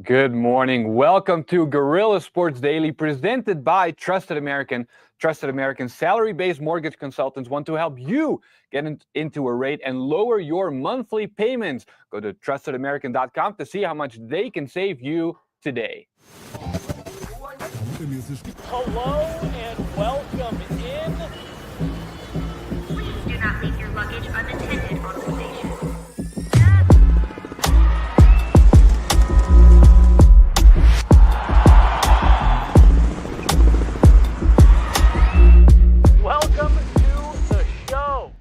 Good morning. Welcome to Guerilla Sports Daily, presented by Trusted American. Trusted American salary-based mortgage consultants want to help you get into a rate and lower your monthly payments. Go to trustedamerican.com to see how much they can save you today. Hello and welcome in. Please do not leave your luggage unattended on the station. Welcome to the show.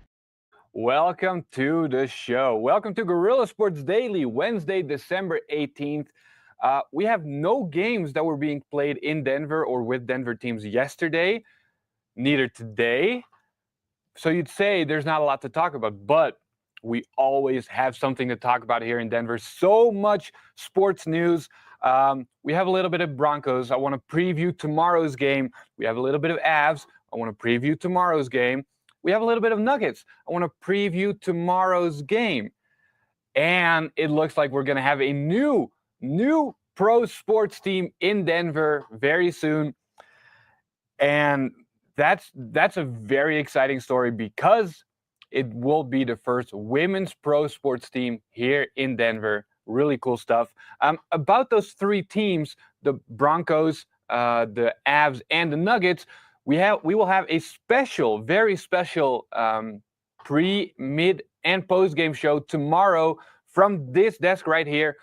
Welcome to the show. Welcome to Guerilla Sports Daily, Wednesday, December 18th. We have no games that were being played in Denver or with Denver teams yesterday, neither today. So you'd say there's not a lot to talk about, but we always have something to talk about here in Denver. So much sports news. We have a little bit of Broncos. I want to preview tomorrow's game. We have a little bit of Avs. I want to preview tomorrow's game. We have a little bit of Nuggets. I want to preview tomorrow's game. And it looks like we're going to have a new pro sports team in Denver very soon. And that's a very exciting story because it will be the first women's pro sports team here in Denver. Really cool stuff. About those three teams, the Broncos, the Avs, and the Nuggets, we will have a special, very special pre, mid, and post game show tomorrow from this desk right here,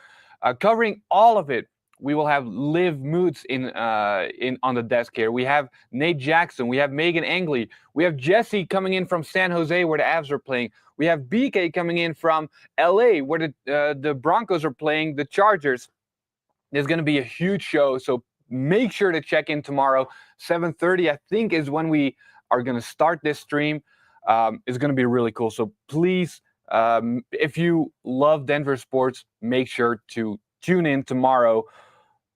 covering all of it. We will have Liv Moots on the desk here. We have Nate Jackson. We have Megan Angley. We have Jesse coming in from San Jose, where the Avs are playing. We have BK coming in from LA, where the Broncos are playing the Chargers. There's going to be a huge show, so make sure to check in tomorrow. 7:30, I think, is when we are going to start this stream. It's going to be really cool. So please, if you love Denver sports, make sure to tune in tomorrow.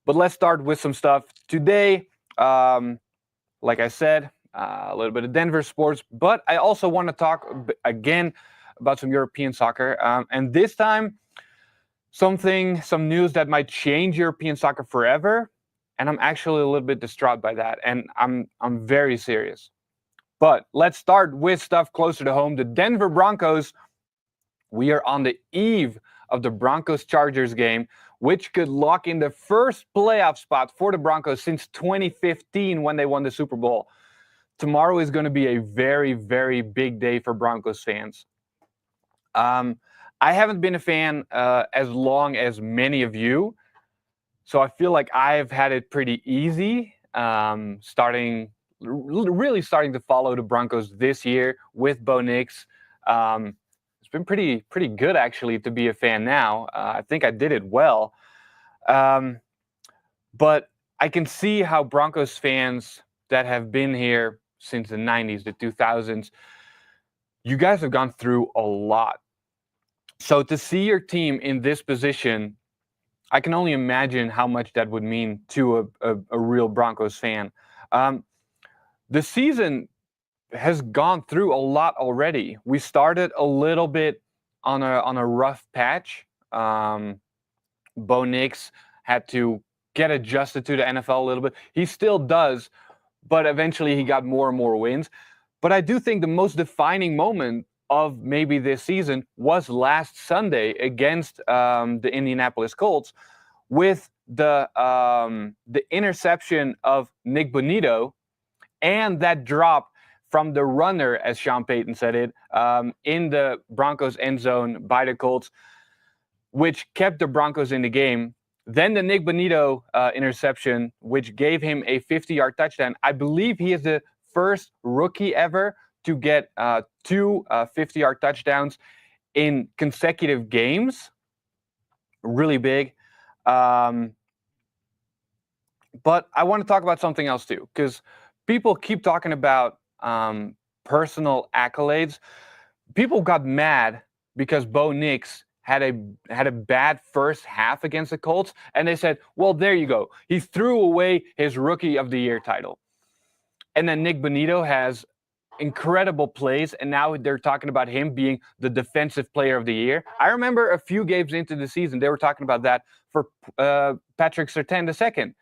But let's start with some stuff today. Like I said, a little bit of Denver sports, but I also want to talk again about some European soccer. And this time, some news that might change European soccer forever. And I'm actually a little bit distraught by that. And I'm very serious. But let's start with stuff closer to home. The Denver Broncos, we are on the eve of the Broncos-Chargers game, which could lock in the first playoff spot for the Broncos since 2015 when they won the Super Bowl. Tomorrow is going to be a very, very big day for Broncos fans. I haven't been a fan as long as many of you, so I feel like I've had it pretty easy, starting to follow the Broncos this year with Bo Nix. It's been pretty good, actually, to be a fan now. I think I did it well. But I can see how Broncos fans that have been here since the 90s, the 2000s, you guys have gone through a lot. So to see your team in this position, I can only imagine how much that would mean to a real Broncos fan. The season has gone through a lot already. We started a little bit on a rough patch. Bo Nix had to get adjusted to the NFL a little bit. He still does, but eventually he got more and more wins. But I do think the most defining moment of maybe this season was last Sunday against the Indianapolis Colts with the interception of Nick Bonito and that drop from the runner, as Sean Payton said it, in the Broncos end zone by the Colts, which kept the Broncos in the game. Then the Nick Bonito interception, which gave him a 50-yard touchdown. I believe he is the first rookie ever to get two 50-yard touchdowns in consecutive games. Really big. But I want to talk about something else too, because people keep talking about personal accolades. People got mad because Bo Nix had a bad first half against the Colts, and they said, well, there you go. He threw away his Rookie of the Year title. And then Nick Bonito has incredible plays, and now they're talking about him being the defensive player of the year. I remember a few games into the season, they were talking about that for Patrick Surtain II.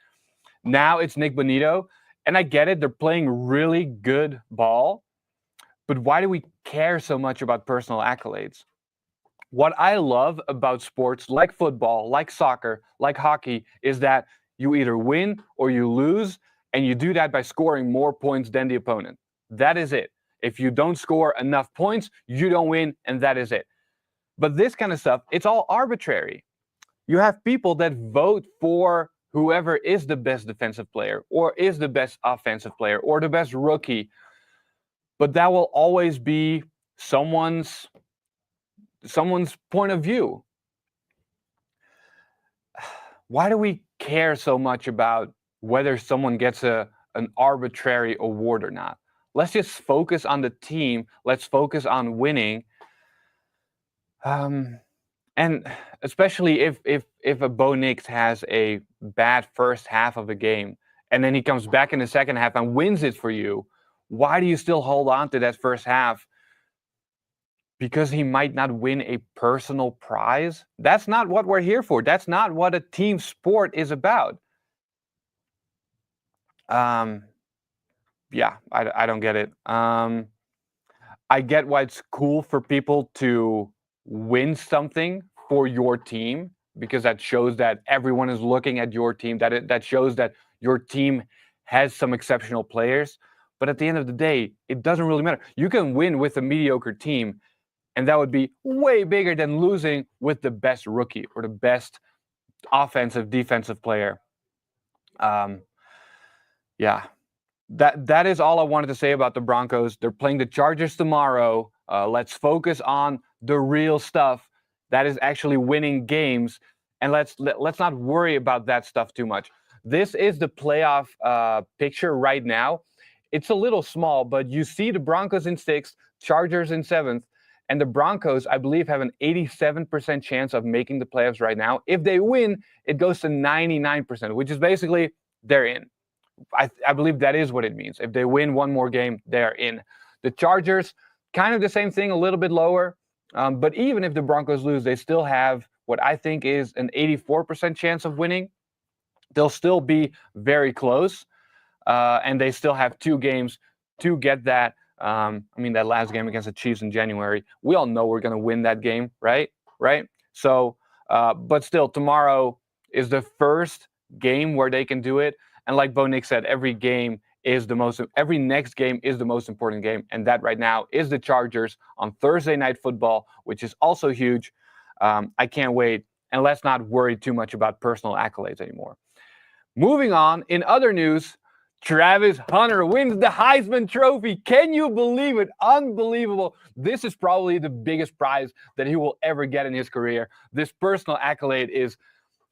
Now it's Nick Bonito, and I get it. They're playing really good ball, but why do we care so much about personal accolades? What I love about sports like football, like soccer, like hockey, is that you either win or you lose, and you do that by scoring more points than the opponent. That is it. If you don't score enough points, you don't win, and that is it. But this kind of stuff, it's all arbitrary. You have people that vote for whoever is the best defensive player, or is the best offensive player, or the best rookie. But that will always be someone's point of view. Why do we care so much about whether someone gets an arbitrary award or not? Let's just focus on the team. Let's focus on winning. And especially if a Bo Nix has a bad first half of a game, and then he comes back in the second half and wins it for you, why do you still hold on to that first half? Because he might not win a personal prize? That's not what we're here for. That's not what a team sport is about. Yeah, I don't get it. I get why it's cool for people to win something for your team, because that shows that everyone is looking at your team, that shows that your team has some exceptional players. But at the end of the day, it doesn't really matter. You can win with a mediocre team, and that would be way bigger than losing with the best rookie or the best offensive, defensive player. Yeah, that is all I wanted to say about the Broncos. They're playing the Chargers tomorrow. Let's focus on the real stuff that is actually winning games, and let's not worry about that stuff too much. This is the playoff picture right now. It's a little small, but you see the Broncos in 6th, Chargers in 7th, and the Broncos, I believe, have an 87% chance of making the playoffs right now. If they win, it goes to 99%, which is basically they're in. I believe that is what it means. If they win one more game, they're in. The Chargers, kind of the same thing, a little bit lower. But even if the Broncos lose, they still have what I think is an 84% chance of winning. They'll still be very close. And they still have 2 games to get that. That last game against the Chiefs in January, we all know we're going to win that game, right? So, but still, tomorrow is the first game where they can do it. And like Bo Nix said, every next game is the most important game. And that right now is the Chargers on Thursday Night Football, which is also huge. I can't wait. And let's not worry too much about personal accolades anymore. Moving on, in other news, Travis Hunter wins the Heisman Trophy. Can you believe it? Unbelievable. This is probably the biggest prize that he will ever get in his career. This personal accolade is,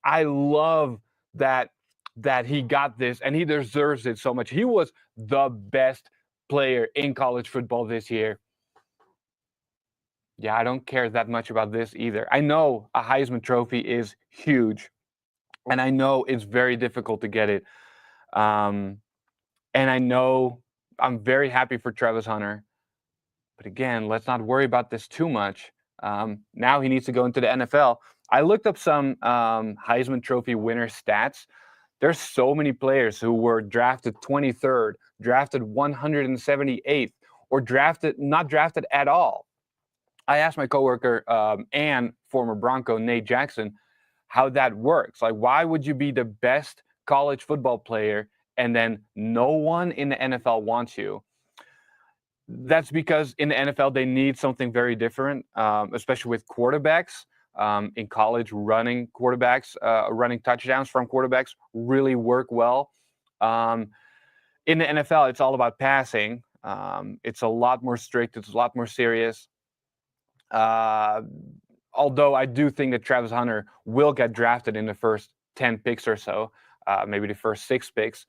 I love that he got this, and he deserves it so much. He was the best player in college football this year. Yeah, I don't care that much about this either. I know a Heisman Trophy is huge, and I know it's very difficult to get it. And I know I'm very happy for Travis Hunter. But again, let's not worry about this too much. Now he needs to go into the NFL. I looked up some Heisman Trophy winner stats. There's so many players who were drafted 23rd, drafted 178th, or not drafted at all. I asked my coworker and former Bronco Nate Jackson how that works. Like, why would you be the best college football player and then no one in the NFL wants you? That's because in the NFL, they need something very different, especially with quarterbacks. In college, running touchdowns from quarterbacks really work well. In the NFL, it's all about passing. It's a lot more strict. It's a lot more serious. Although I do think that Travis Hunter will get drafted in the first 10 picks or so, maybe the first 6 picks.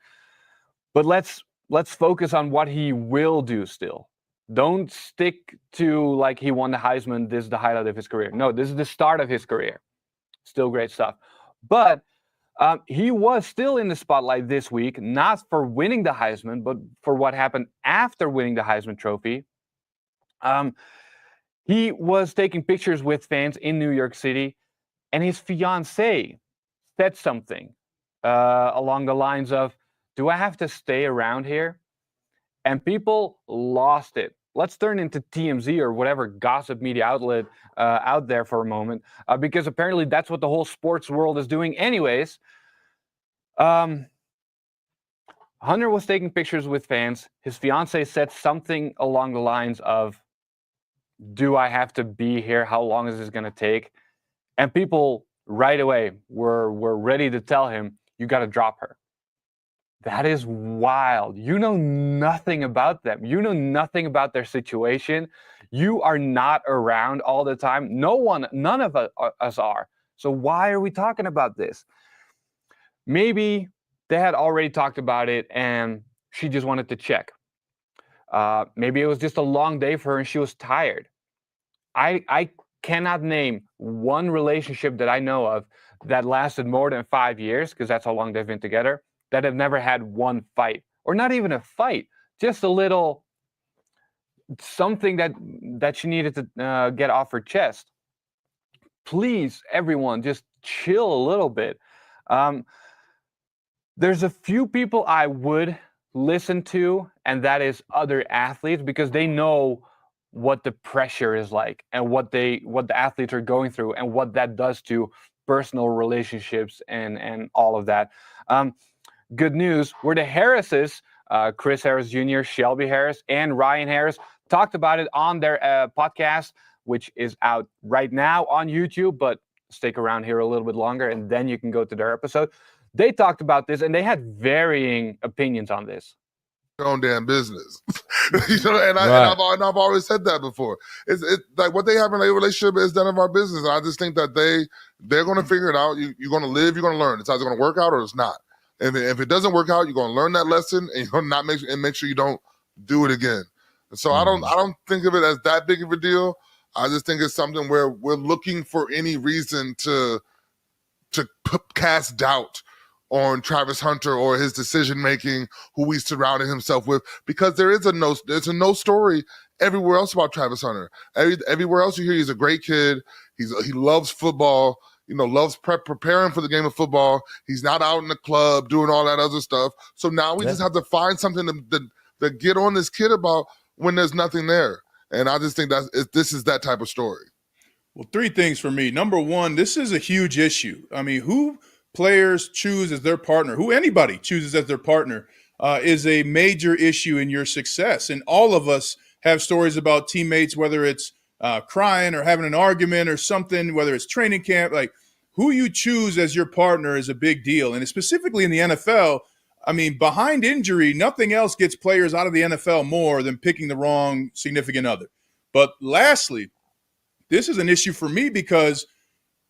But let's focus on what he will do still. Don't stick to like he won the Heisman, this is the highlight of his career. No, this is the start of his career. Still great stuff. But He was still in the spotlight this week, not for winning the Heisman, but for what happened after winning the Heisman Trophy. He was taking pictures with fans in New York City, and his fiancée said something along the lines of, "Do I have to stay around here?" And people lost it. Let's turn into TMZ or whatever gossip media outlet out there for a moment, because apparently that's what the whole sports world is doing anyways. Hunter was taking pictures with fans. His fiance said something along the lines of, "Do I have to be here? How long is this going to take?" And people right away were ready to tell him, "You got to drop her." That is wild. You know nothing about them. You know nothing about their situation. You are not around all the time. None of us are. So why are we talking about this? Maybe they had already talked about it and she just wanted to check. Maybe it was just a long day for her and she was tired. I cannot name one relationship that I know of that lasted more than 5 years, because that's how long they've been together, that have never had one fight, or not even a fight, just a little something that she needed to get off her chest. Please, everyone, just chill a little bit. There's a few people I would listen to, and that is other athletes, because they know what the pressure is like and what the athletes are going through and what that does to personal relationships and all of that. Good news, where the Harrises, Chris Harris Jr., Shelby Harris, and Ryan Harris talked about it on their podcast, which is out right now on YouTube, but stick around here a little bit longer and then you can go to their episode. They talked about this and they had varying opinions on this. Your own damn business. I've always said that before. It's like what they have in a relationship is none of our business. And I just think that they're going to figure it out. You're going to live, you're going to learn. It's either going to work out or it's not. And if it doesn't work out, you're going to learn that lesson and you're going to make sure you don't do it again. So I don't think of it as that big of a deal. I just think it's something where we're looking for any reason to cast doubt on Travis Hunter or his decision making, who he's surrounded himself with, because there's a no story everywhere else about Travis Hunter. Everywhere else you hear he's a great kid. He loves football. Loves preparing for the game of football. He's not out in the club doing all that other stuff. So now we just have to find something to get on this kid about when there's nothing there. And I just think this is that type of story. Well, three things for me. Number one, this is a huge issue. I mean, who players choose as their partner, who anybody chooses as their partner, is a major issue in your success. And all of us have stories about teammates, whether it's crying or having an argument or something, whether it's training camp. Like, who you choose as your partner is a big deal. And specifically in the NFL, I mean, behind injury, nothing else gets players out of the NFL more than picking the wrong significant other. But lastly, this is an issue for me because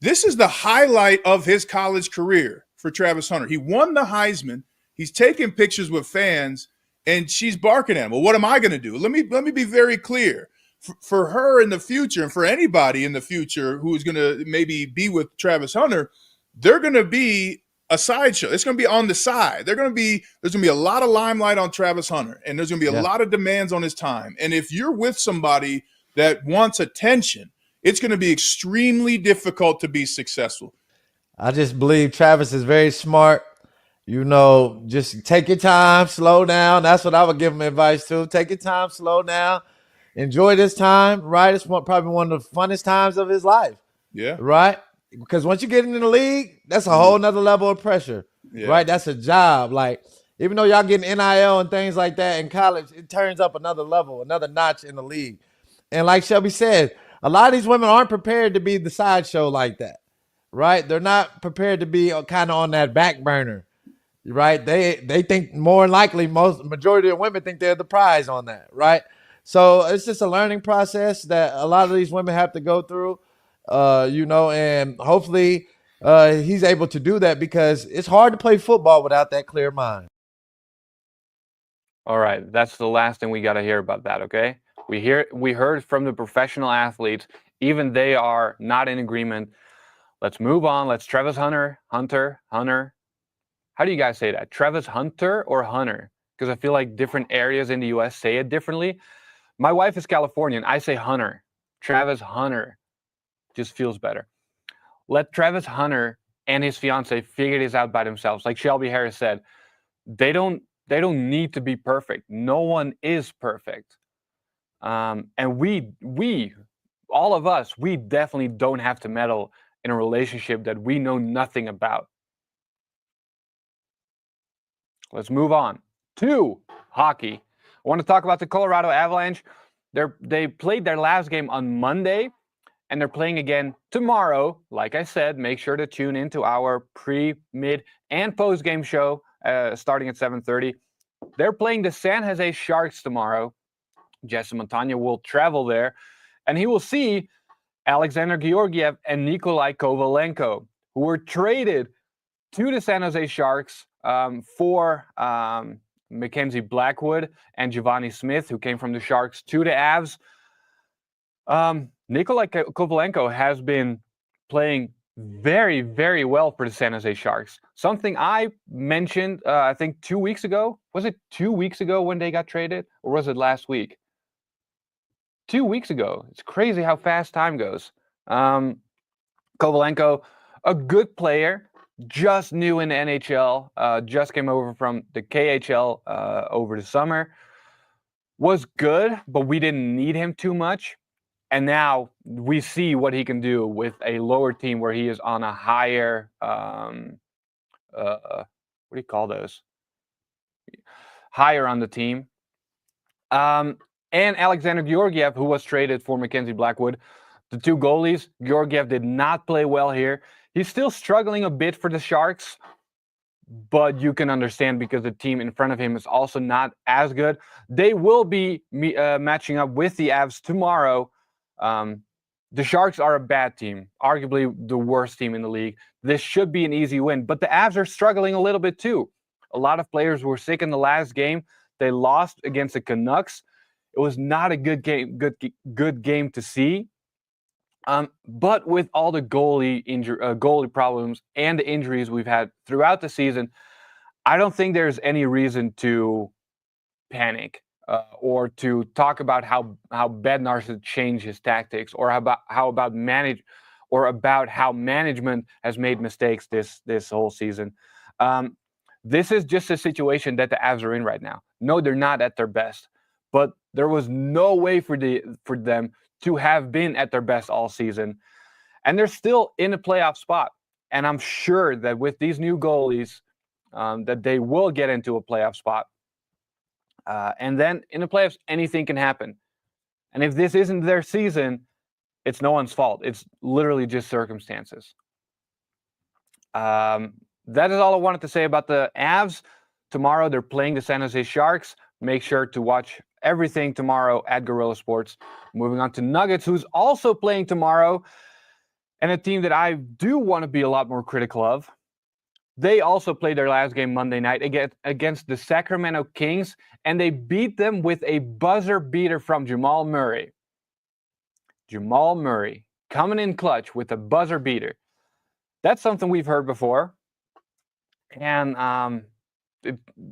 this is the highlight of his college career for Travis Hunter. He won the Heisman. He's taking pictures with fans, and she's barking at him. Well, what am I going to do? Let me be very clear. For her in the future, and for anybody in the future who is going to maybe be with Travis Hunter, they're going to be a sideshow. It's going to be on the side. There's going to be a lot of limelight on Travis Hunter, and there's going to be a lot of demands on his time. And if you're with somebody that wants attention, it's going to be extremely difficult to be successful. I just believe Travis is very smart. Just take your time, slow down. That's what I would give him advice to. Take your time, slow down. Enjoy this time, right? It's probably one of the funnest times of his life. Yeah. Right? Because once you get into the league, that's a whole nother level of pressure. Yeah. Right? That's a job. Like, even though y'all getting NIL and things like that in college, it turns up another level, another notch in the league. And like Shelby said, a lot of these women aren't prepared to be the sideshow like that, right? They're not prepared to be kind of on that back burner, right? They think more likely majority of women think they're the prize on that, right? So it's just a learning process that a lot of these women have to go through, and hopefully he's able to do that because it's hard to play football without that clear mind. All right, that's the last thing we got to hear about that, okay? We heard from the professional athletes, even they are not in agreement. Let's move on. Let's Travis Hunter. How do you guys say that? Travis Hunter or Hunter? Because I feel like different areas in the US say it differently. My wife is Californian. I say Hunter. Travis Hunter just feels better. Let Travis Hunter and his fiance figure this out by themselves. Like Shelby Harris said, they don't need to be perfect. No one is perfect. And we all of us, we definitely don't have to meddle in a relationship that we know nothing about. Let's move on to hockey. I want to talk about the Colorado Avalanche. They played their last game on Monday, and they're playing again tomorrow. Like I said, make sure to tune into our pre, mid, and post-game show starting at 7:30. They're playing the San Jose Sharks tomorrow. Jesse Montagna will travel there, and he will see Alexander Georgiev and Nikolai Kovalenko, who were traded to the San Jose Sharks for Mackenzie Blackwood and Giovanni Smith, who came from the Sharks to the Avs. Nikolai Kovalenko has been playing very, very well for the San Jose Sharks. Something I mentioned, I think 2 weeks ago. Was it 2 weeks ago when they got traded? Or was it last week? 2 weeks ago. It's crazy how fast time goes. Kovalenko, a good player, just new in the NHL, just came over from the KHL over the summer. Was good, but we didn't need him too much. And now we see what he can do with a lower team where he is on a higher, what do you call those? Higher on the team. And Alexander Georgiev, who was traded for Mackenzie Blackwood. The two goalies, Georgiev did not play well here. He's still struggling a bit for the Sharks, but you can understand because the team in front of him is also not as good. They will be matching up with the Avs tomorrow. The Sharks are a bad team, arguably the worst team in the league. This should be an easy win, but the Avs are struggling a little bit too. A lot of players were sick in the last game. They lost against the Canucks. It was not a good game, good game to see. But with all the goalie problems and the injuries we've had throughout the season, I don't think there's any reason to panic or to talk about how Bednar should change his tactics or how management has made mistakes this whole season. This is just a situation that the Avs are in right now. No, they're not at their best, but there was no way for them to have been at their best all season. And they're still in a playoff spot. And I'm sure that with these new goalies, that they will get into a playoff spot. And then in the playoffs, anything can happen. And if this isn't their season, it's no one's fault. It's literally just circumstances. That is all I wanted to say about the Avs. Tomorrow, they're playing the San Jose Sharks. Make sure to watch everything tomorrow at Guerilla Sports. Moving on to Nuggets, who's also playing tomorrow, and a team that I do want to be a lot more critical of. They also played their last game Monday night against the Sacramento Kings, and they beat them with a buzzer beater from Jamal Murray. Jamal Murray coming in clutch with a buzzer beater. That's something we've heard before. And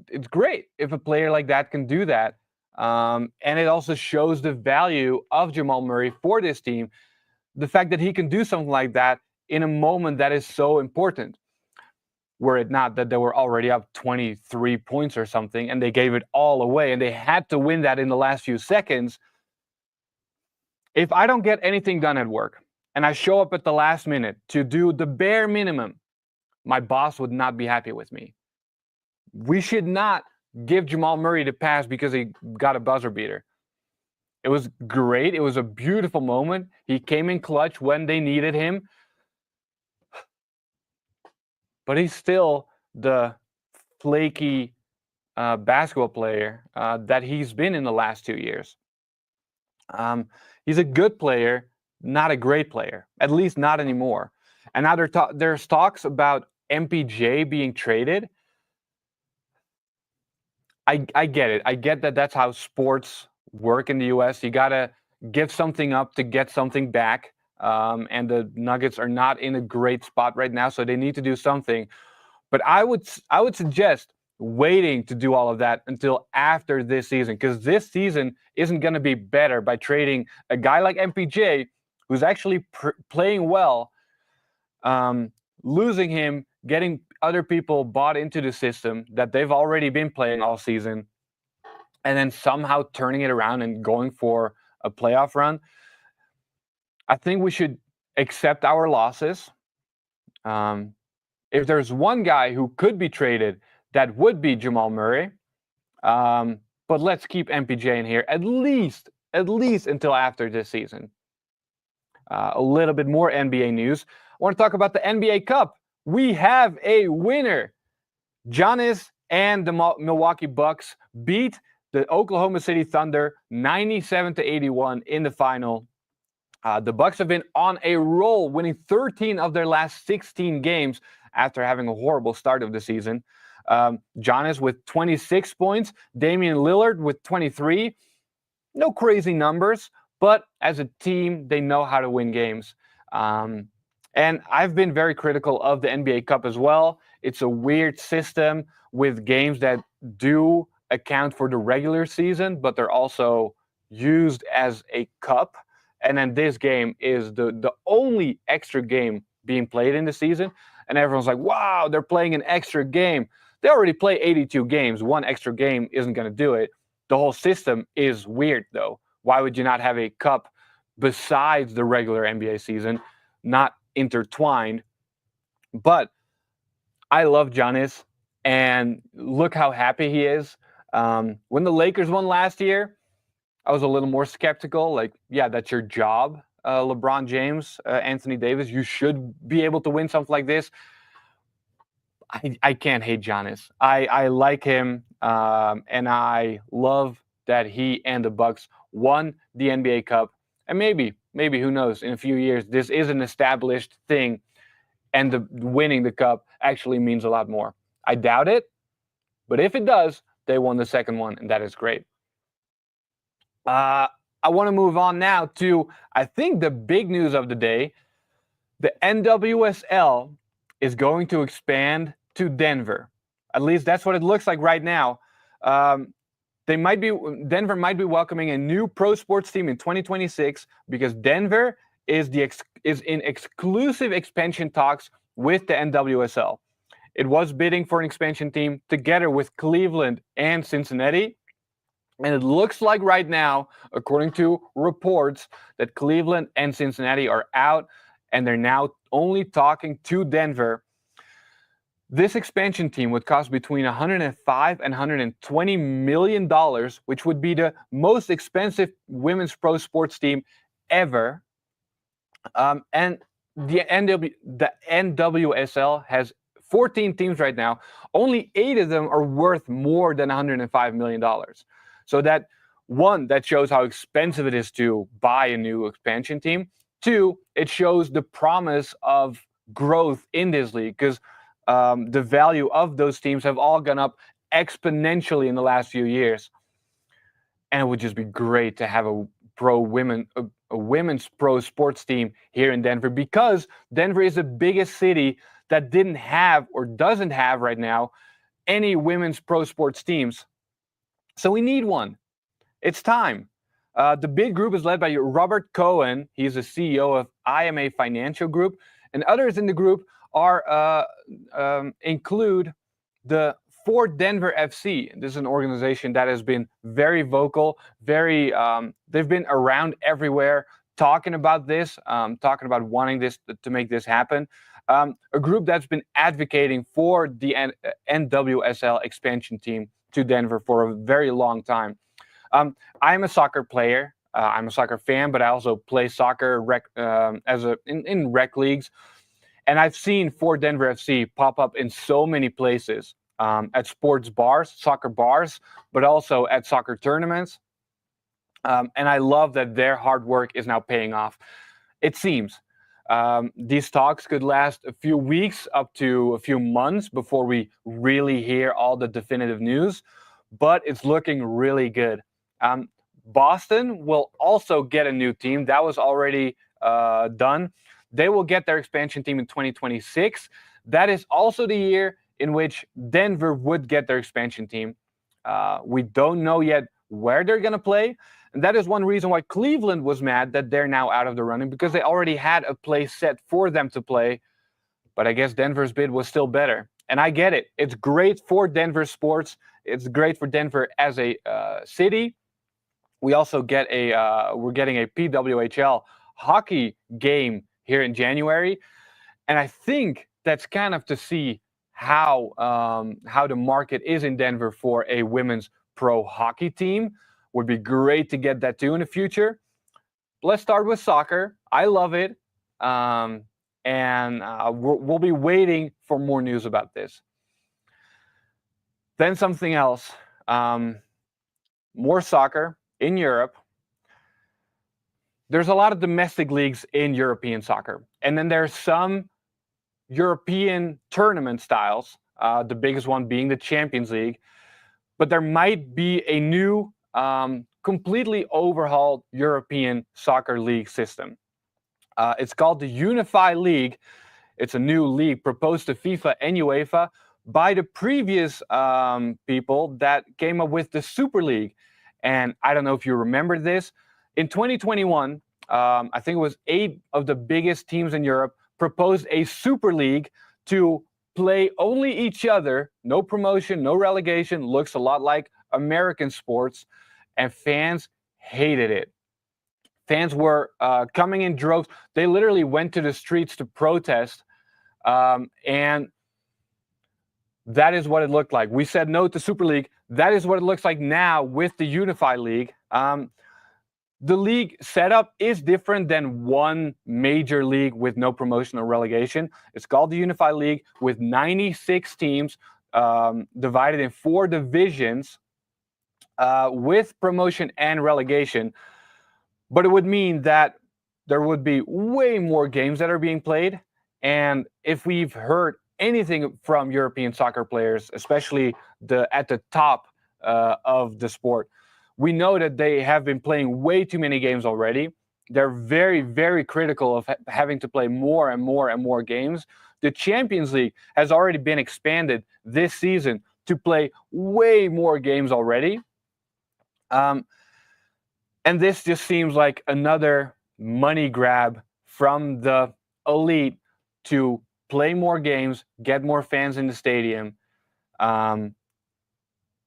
it's great if a player like that can do that. And it also shows the value of Jamal Murray for this team. The fact that he can do something like that in a moment that is so important. Were it not that they were already up 23 points or something, and they gave it all away, and they had to win that in the last few seconds. If I don't get anything done at work, and I show up at the last minute to do the bare minimum, my boss would not be happy with me. We should not give Jamal Murray the pass because he got a buzzer beater. It was great. It was a beautiful moment. He came in clutch when they needed him. But he's still the flaky basketball player that he's been in the last 2 years. He's a good player, not a great player, at least not anymore. And now there's talks about MPJ being traded. I get it. I get that that's how sports work in the US. You got to give something up to get something back. and the Nuggets are not in a great spot right now, so they need to do something. But I would suggest waiting to do all of that until after this season, because this season isn't going to be better by trading a guy like MPJ, who's actually playing well, losing him, getting other people bought into the system that they've already been playing all season, and then somehow turning it around and going for a playoff run. I think we should accept our losses. If there's one guy who could be traded, that would be Jamal Murray. But let's keep MPJ in here at least until after this season. A little bit more NBA news. I want to talk about the NBA Cup. We have a winner. Giannis and the Milwaukee Bucks beat the Oklahoma City Thunder 97-81 in the final. The Bucks have been on a roll, winning 13 of their last 16 games after having a horrible start of the season. Giannis with 26 points, Damian Lillard with 23. No crazy numbers, but as a team, they know how to win games. And I've been very critical of the NBA Cup as well. It's a weird system with games that do account for the regular season, but they're also used as a cup. And then this game is the only extra game being played in the season. And everyone's like, wow, they're playing an extra game. They already play 82 games. One extra game isn't going to do it. The whole system is weird, though. Why would you not have a cup besides the regular NBA season, not intertwined? But I love Giannis, and look how happy he is. When the Lakers won last year, I was a little more skeptical. Like, yeah, that's your job, LeBron James, Anthony Davis. You should be able to win something like this. I can't hate Giannis. I like him, and I love that he and the Bucks won the NBA Cup. And maybe, who knows, in a few years, this is an established thing, and the winning the Cup actually means a lot more. I doubt it, but if it does, they won the second one, and that is great. I want to move on now to, I think, the big news of the day. The NWSL is going to expand to Denver. At least that's what it looks like right now. Denver might be welcoming a new pro sports team in 2026 because Denver is in exclusive expansion talks with the NWSL. It was bidding for an expansion team together with Cleveland and Cincinnati. And it looks like right now, according to reports, that Cleveland and Cincinnati are out, and they're now only talking to Denver. This expansion team would cost between $105 and $120 million, which would be the most expensive women's pro sports team ever. And the NWSL has 14 teams right now. Only 8 of them are worth more than $105 million. So that shows how expensive it is to buy a new expansion team. 2, it shows the promise of growth in this league, because the value of those teams have all gone up exponentially in the last few years. And it would just be great to have a women's pro sports team here in Denver, because Denver is the biggest city that didn't have or doesn't have right now any women's pro sports teams. So we need one. It's time. The bid group is led by Robert Cohen. He's the CEO of IMA Financial Group. And others in the group are include the For Denver FC. This is an organization that has been very vocal, they've been around everywhere talking about this, talking about wanting this to make this happen. A group that's been advocating for the NWSL expansion team to Denver for a very long time. I'm a soccer player. I'm a soccer fan, but I also play soccer in rec leagues. And I've seen For Denver FC pop up in so many places, at sports bars, soccer bars, but also at soccer tournaments. And I love that their hard work is now paying off. It seems. These talks could last a few weeks up to a few months before we really hear all the definitive news, but it's looking really good. Boston will also get a new team. That was already done, they will get their expansion team in 2026. That is also the year in which Denver would get their expansion team. We don't know yet where they're going to play. And that is one reason why Cleveland was mad that they're now out of the running, because they already had a place set for them to play. But I guess Denver's bid was still better. And I get it. It's great for Denver sports. It's great for Denver as a city. We also get we're getting a PWHL hockey game here in January. And I think that's kind of to see how the market is in Denver for a women's pro hockey team. Would be great to get that too in the future. Let's start with soccer. I love it. And we'll be waiting for more news about this. Then something else. More soccer in Europe. There's a lot of domestic leagues in European soccer. And then there's some European tournament styles, the biggest one being the Champions League. But there might be a new, completely overhauled European soccer league system. It's called the UniFi League. It's a new league proposed to FIFA and UEFA by the previous people that came up with the Super League. And I don't know if you remember this. In 2021, I think it was 8 of the biggest teams in Europe proposed a Super League to play only each other, no promotion, no relegation, looks a lot like American sports, and fans hated it. Fans were coming in droves. They literally went to the streets to protest, and that is what it looked like. We said no to Super League. That is what it looks like now with the UniFi League. The league setup is different than one major league with no promotion or relegation. It's called the UniFi League with 96 teams divided in 4 divisions with promotion and relegation. But it would mean that there would be way more games that are being played. And if we've heard anything from European soccer players, especially at the top of the sport, we know that they have been playing way too many games already. They're very, very critical of having to play more and more and more games. The Champions League has already been expanded this season to play way more games already. And this just seems like another money grab from the elite to play more games, get more fans in the stadium,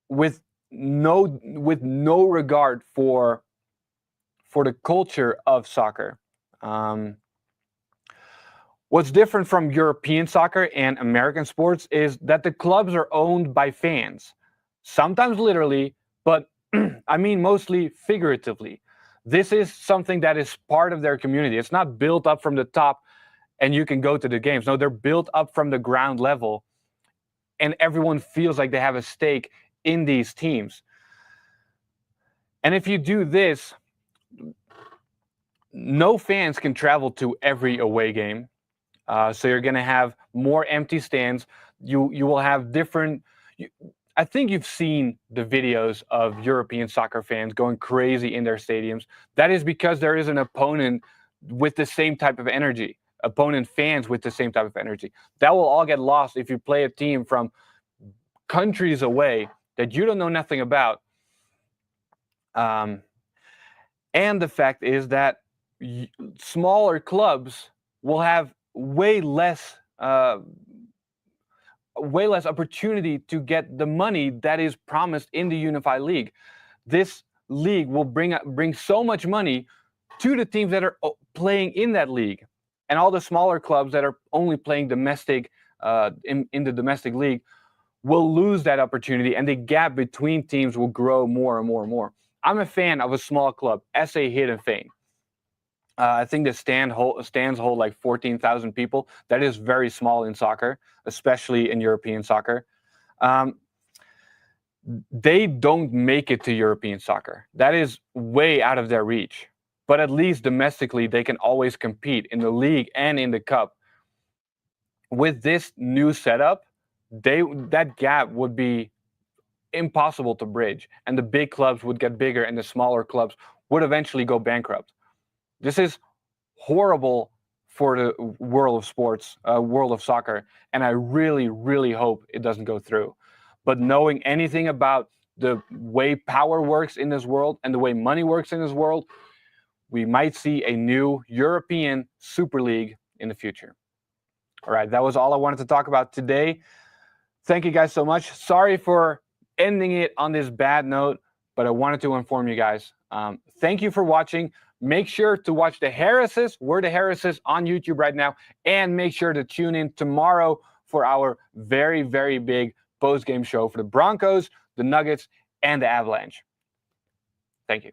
with no regard for the culture of soccer. What's different from European soccer and American sports is that the clubs are owned by fans, sometimes literally, but I mean mostly figuratively. This is something that is part of their community. It's not built up from the top and you can go to the games. No, they're built up from the ground level, and everyone feels like they have a stake in these teams. And if you do this, no fans can travel to every away game. So you're going to have more empty stands. You will have different... I think you've seen the videos of European soccer fans going crazy in their stadiums. That is because there is an opponent with the same type of energy, opponent fans with the same type of energy. That will all get lost if you play a team from countries away that you don't know nothing about. And the fact is that smaller clubs will have way less opportunity to get the money that is promised in the UniFi League. This league will bring so much money to the teams that are playing in that league, and all the smaller clubs that are only playing domestic in the domestic league will lose that opportunity, and the gap between teams will grow more and more and more. I'm a fan of a small club, SA Heerenveen. I think the stands hold like 14,000 people. That is very small in soccer, especially in European soccer. They don't make it to European soccer. That is way out of their reach. But at least domestically, they can always compete in the league and in the cup. With this new setup, that gap would be impossible to bridge, and the big clubs would get bigger and the smaller clubs would eventually go bankrupt. This is horrible for the world of sports, world of soccer. And I really, really hope it doesn't go through. But knowing anything about the way power works in this world and the way money works in this world, we might see a new European Super League in the future. All right, that was all I wanted to talk about today. Thank you guys so much. Sorry for ending it on this bad note, but I wanted to inform you guys. Thank you for watching. Make sure to watch the Harrises. We're the Harrises on YouTube right now. And make sure to tune in tomorrow for our very, very big post-game show for the Broncos, the Nuggets, and the Avalanche. Thank you.